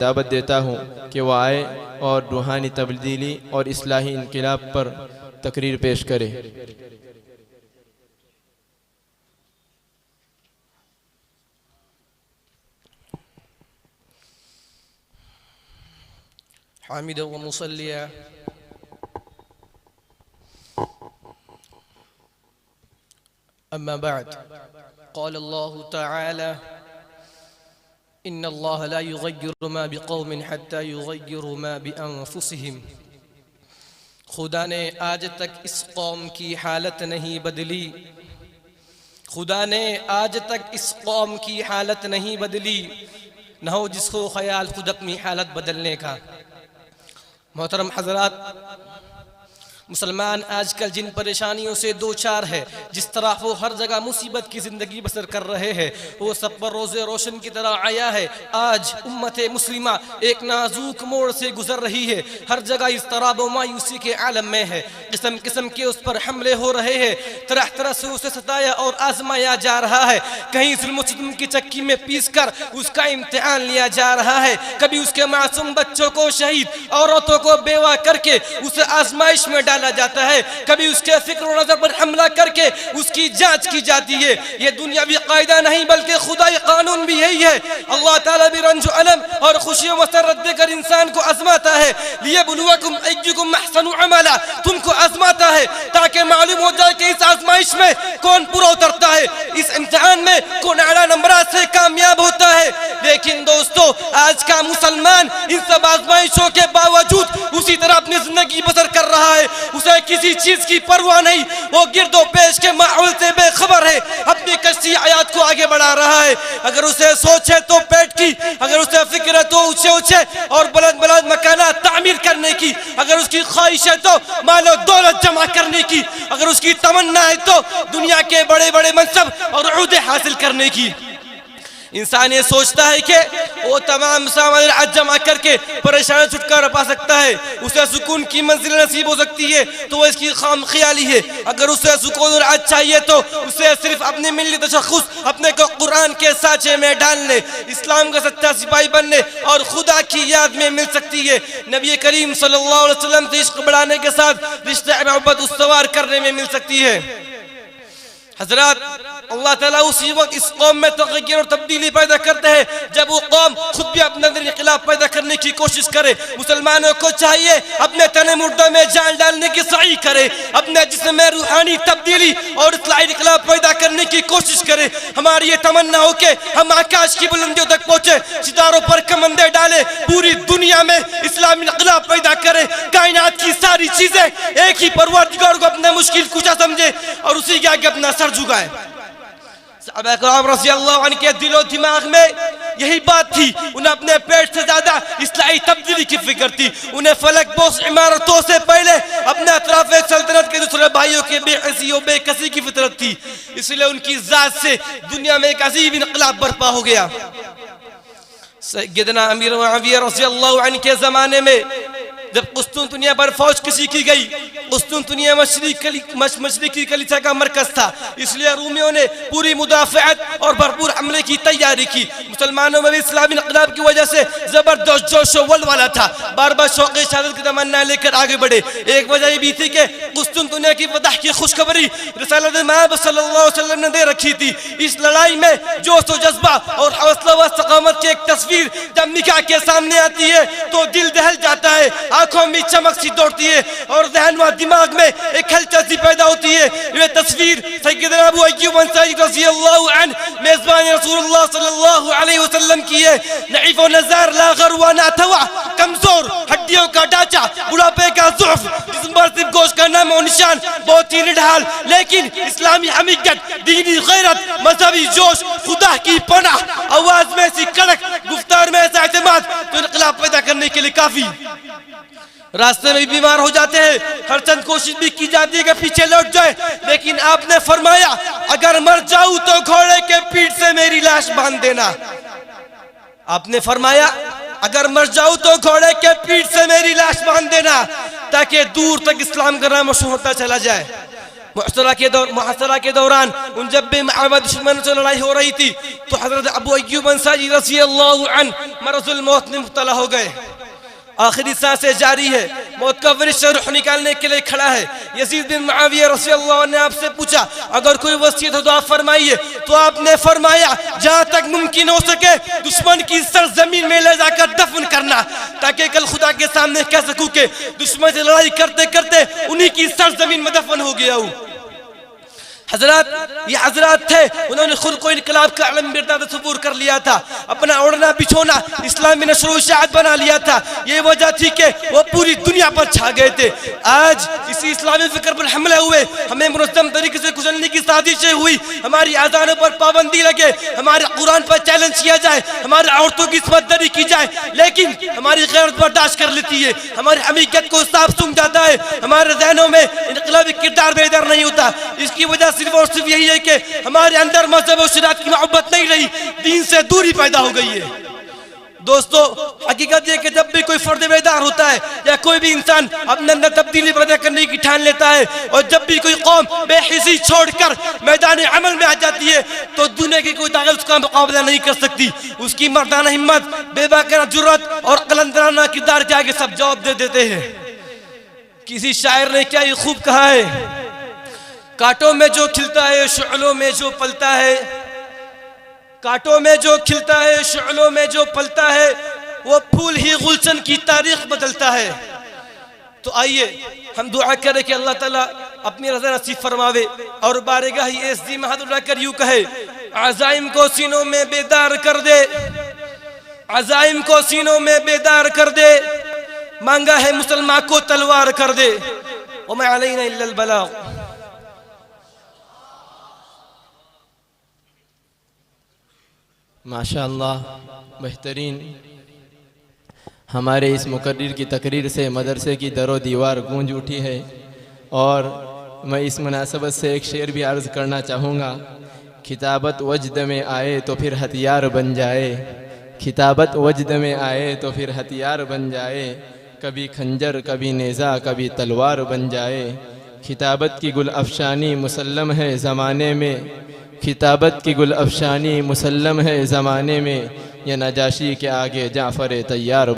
दावत देता हूँ कि वह आए और रूहानी तब्दीली और इस्लाही इनकलाब पर तकरीर पेश करे। हामिद व मुसल्लिया अम्मा बाद क़ाल अल्लाहु तआला इन्नल्लाह ला युग़य्यिरु मा बिक़ौमिन हत्ता युग़य्यिरु मा बिअन्फुसिहिम। खुदा ने आज तक इस कौम की हालत नहीं बदली, खुदा ने आज तक इस कौम की हालत नहीं बदली, न हो जिसको ख्याल खुद अपनी हालत बदलने का। मोहतरम हजरात, मुसलमान आजकल जिन परेशानियों से दो चार है, जिस तरह वो हर जगह मुसीबत की ज़िंदगी बसर कर रहे हैं, वो सब पर रोज़े रोशन की तरह आया है। आज उम्मत मुस्लिमा एक नाजुक मोड़ से गुजर रही है, हर जगह इज़्तिराब व मायूसी के आलम में है। किस्म किस्म के उस पर हमले हो रहे हैं, तरह तरह से उसे सताया और आजमाया जा रहा है। कहीं जुल्म सितम की चक्की में पीस कर उसका इम्तिहान लिया जा रहा है, कभी उसके मासूम बच्चों को शहीद, औरतों को बेवा करके उसे आजमाइश में डाला जाता है, कभी उसके फिक्र और नजर पर हमला करके उसकी जांच की जाती है। ये दुनियावी कायदा नहीं बल्कि खुदाई कानून भी यही है। अल्लाह ताला भी रंजो अलम और खुशियों मसरत देकर इंसान को आजमाता है। लियब्लुवकुम अय्युकुम अहसनु अमला, तुमको आजमाता है ताकि मालूम हो जाए कि इस आजमाइश में कौन पूरा उतरता है, इस इम्तिहान में कौन आला नंबरात से कामयाब होता है। लेकिन दोस्तों, आज का मुसलमान इन सब आजमाइशों के बावजूद उसी तरह अपनी जिंदगी बसर कर रहा है। उसे किसी चीज की परवाह नहीं, वो गिरदो पेश के माहौल से बेखबर है, अपनी कश्ती आयात को आगे बढ़ा रहा है। अगर उसे सोच है तो पेट की, अगर उसे फिक्र है तो ऊंचे ऊंचे और बुलंद बुलंद मकाना तामीर करने की, अगर उसकी ख्वाहिश है तो मालो दौलत जमा करने की, अगर उसकी तमन्ना है तो दुनिया के बड़े बड़े मनसब और उहदे हासिल करने की। इंसान ये सोचता है कि वो तमाम सामान जमा करके परेशानी छुटकारा पा सकता है, उसे सुकून की मंजिल नसीब हो सकती है, तो वो इसकी खाम ख्याली है। अगर उसे सुकून और आज चाहिए तो उसे सिर्फ अपने मिली तशख़्ख़ुस, अपने को कुरान के साँचे में डालने, इस्लाम का सच्चा सिपाही बनने और खुदा की याद में मिल सकती है। नबी करीम सल्लल्लाहु अलैहि वसल्लम से इश्क़ बढ़ाने के साथ रिश्ते मोहब्बत उस्तवार करने में मिल सकती है। हजरात, अल्लाह ताला उसी वक्त इस कौम में तग़य्युर और तब्दीली पैदा करते हैं जब वो कौम खुद भी अपने अंदर इनक़िलाब पैदा करने की कोशिश करे। मुसलमानों को चाहिए अपने तने मुर्दों में जान डालने की सही करे, अपने जिस्म में रूहानी तब्दीली और इस्लाही इनक़िलाब पैदा करने की कोशिश करे। हमारी ये तमन्ना हो के हम आकाश की बुलंदियों तक पहुँचे, सितारों पर कमंदे डाले, पूरी दुनिया में इस्लामी इनक़िलाब पैदा करे, कायनात की सारी चीजें एक ही परवरदिगार को अपना मुश्किल कुशा समझे और उसी के आगे अपना सर झुकाए। सहाबा किराम रज़ियल्लाहु अन्हुम के दिलो दिमाग में यही बात थी। उन्हें अपने पेट से ज्यादा इस्लाही तब्दीली की फिक्र थी। उन्हें फलक बोस इमारतों से पहले अपने अतराफ सल्तनत के दूसरे भाइयों के बेहसी और बेकसी की फितरत थी। इसलिए उनकी जात से दुनिया में एक अजीब इनकलाब बर्पा हो गया। सैयदना अमीर मुआविया रज़ियल्लाहु अन्हु के जमाने में जब कुस्तुनतुनिया पर फौज किसी की गई, कुस्तुनतुनिया मशरिकी कलीसिया का मरकज था, इसलिए रूमियों ने पूरी मुदाफ़अत और भरपूर हमले की तैयारी की। मुसलमानों में भी इस्लामी इनक़िलाब की वजह से जबरदस्त जोश व वलवला था, बार बार शौक़ शहादत की तमन्ना लेकर आगे बढ़े। एक वजह ये भी थी कि कुस्तुनतुनिया की फतह की खुशखबरी रिसालत महबूब सल्लल्लाहु अलैहि वसल्लम ने दे रखी थी। इस लड़ाई में जोश व जज्बा और हौसला व इस्तक़ामत की एक तस्वीर जब निगाह के सामने आती है तो दिल दहल जाता है, आंखों में चमक सी दौड़ती है और ज़हन व दिमाग में एक हलचल सी पैदा होती है। ये तस्वीर सैयदना अबू अय्यूब अंसारी रज़ियल्लाहु अन्हु मेज़बान रसूलुल्लाह सल्लल्लाहु अलैहि वसल्लम की है। नईफ़ व नज़ार, लाग़र व नाथवा, कमजोर हड्डियों का ढांचा, बुढ़ापे का ज़ुअफ़, जिस्म पर सिर्फ गोश्त का नाम और निशान, बहुत ही निढाल लेकिन इस्लामी हमीकत, दीनी गैरत, मजहबी जोश, खुदा की पनाह, आवाज में ऐसी कड़क, गुफ्तार में ऐसा एतमाद, तो इनक़िलाब पैदा करने के लिए काफी। रास्ते में बीमार हो जाते हैं, हर चंद कोशिश भी की जाती है कि पीछे लौट जाए, लेकिन आपने फरमाया अगर मर जाऊं तो घोड़े के पीठ से मेरी लाश बांध देना। आपने फरमाया अगर मर जाऊं तो घोड़े के पीठ से मेरी लाश बांध देना, ताकि दूर तक इस्लाम का नाम मशहूर होता चला जाए। मुहसरा के दौरान उन जब भी मुआविया दुश्मन से लड़ाई हो रही थी तो हजरत अबू अय्यूब अंसारी रज़ी अल्लाहु अन्हु मरज़ुल मौत में मुब्तला हो गए। आखिरी सांसें जारी है, मौत का फरिश्ता रूह निकालने के लिए खड़ा है। यजीद बिन मुआविया रज़ी अल्लाहु अन्हु ने आपसे पूछा अगर कोई वसीयत हो तो आप फरमाइए। तो आपने फरमाया जहाँ तक मुमकिन हो सके दुश्मन की सरजमीन में ले जाकर दफन करना, ताकि कल खुदा के सामने कह सकूं कि दुश्मन से लड़ाई करते करते उन्हीं की सरजमीन में दफन हो गया हूँ। ये हजरात थे, उन्होंने खुद को इनकलाब का अलम बिरदाद सबूर कर लिया था, अपना ओढ़ना बिछोना इस्लामी नशर व शाअत बना लिया था। ये वजह थी कि वो पूरी दुनिया पर छा गए थे। आज इसी इस्लामी फिक्र पर हमले हुए, हमें मुनज़्ज़म तरीके से कुचलने की साजिशें हुई, हमारी आज़ानों पर पाबंदी लगे, हमारे कुरान पर चैलेंज किया जाए, हमारी औरतों की इस्मतदरी की जाए, लेकिन हमारी गैरत बर्दाश्त कर लेती है, हमारी हकीकत को साफ सूंघ जाता है, हमारे ज़हनों में इनकलाबी किरदार बेदार नहीं होता। इसकी वजह सिर्फ और सिर्फ यही है कि हमारे अंदर मज़हब और शरीयत की मोहब्बत नहीं रही, दीन से दूरी पैदा हो गई है। दोस्तों, हकीकत ये कि जब भी कोई फर्द बेदार होता है या कोई भी इंसान अपने अंदर तब्दीली पैदा करने की ठान लेता है और जब भी कोई कौम बेहिसी छोड़कर मैदान अमल में आ जाती है तो दुनिया की कोई ताकत उसका मुकाबला नहीं कर सकती। उसकी मर्दाना हिम्मत, बेबाकरा जुर्रत और कलंदराना किरदार के आगे सब जवाब दे देते हैं। किसी शायर ने क्या ये खूब कहा है, कांटों में जो खिलता है शुअलों में जो पलता है, कांटों में जो खिलता है शुअलों में जो पलता है, वो फूल ही गुलशन की तारीख बदलता है। तो आइए हम दुआ करें कि अल्लाह ताला अपनी रज़ा नसीब फरमावे और बारगाह एसदी में हाथ उठाकर यूं कहे अज़ाइम को सीनों में बेदार कर दे, अज़ाइम को सीनों में बेदार कर दे, मांगा है मुसलमान को तलवार कर दे। वमा अलैना इल्लल बलाग। माशाअल्लाह, बेहतरीन। हमारे इस मुकर्रिर की तकरीर से मदरसे की दरो दीवार गूंज उठी है और मैं इस मुनासबत से एक शेर भी अर्ज़ करना चाहूँगा। खिताबत वजद में आए तो फिर हथियार बन जाए, खिताबत वजद में आए तो फिर हथियार बन जाए, कभी खंजर कभी नेज़ा कभी तलवार बन जाए। खिताबत की गुल अफशानी मुसल्लम है ज़माने में, खिताबत की गुल अफशानी मुसल्लम है ज़माने में, यह नजाशी के आगे जाफ़र तैयार